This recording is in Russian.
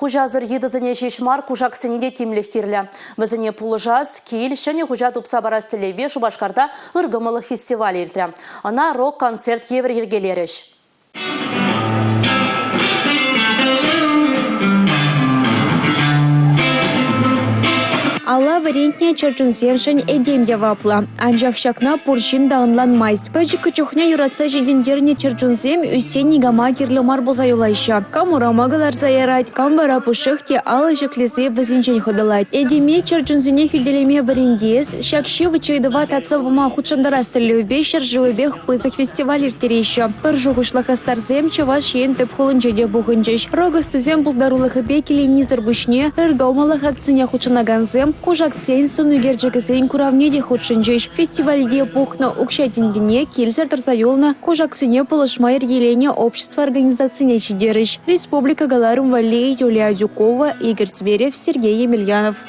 Хужазыр едізіне шешмар кужаксенеде тимліх керлі. Бізіне пулыжаз, кел, шәне хужа тупса барас тілеве Шубашкарда ұргымылы фестиваль ерді. Ана рок-концерт евр ергелеріш. Алла варентне чарчунсемшін эдемде вапла. Анжақ шакна пуршин дағынлан майс. Пәжікі чухне юратса жедендеріне чарчунсем үстен негама керлі марбоза юлайша. Кам урамағылар заярайд, кам бара пушықте алы жеклезе візінчен ходылайд. Эдеме чарчунсене хүделеме варендес, шакши вычайдыва татса бұма худшандара стілеубе шаржывыбех пызық фестиваль ертерейші. Бір жоғышлық астарзем чаваш ен тіп хулынчеде бұғынчеш. Рогыстызем бұлдарулығы бекелі низыр бүшне, үрдомалық атсыне худшанаганзем, Кужак сен сон үгерджігізен күравнеде худшынчеш. Фестивальге пухна укшатингіне келсер тарсайолна кужак сене полышма ергелене общество организацияне чидеріш. Республика Галарым Валей, Юлия Дюкова, Игорь Зверев, Сергей Емельянов.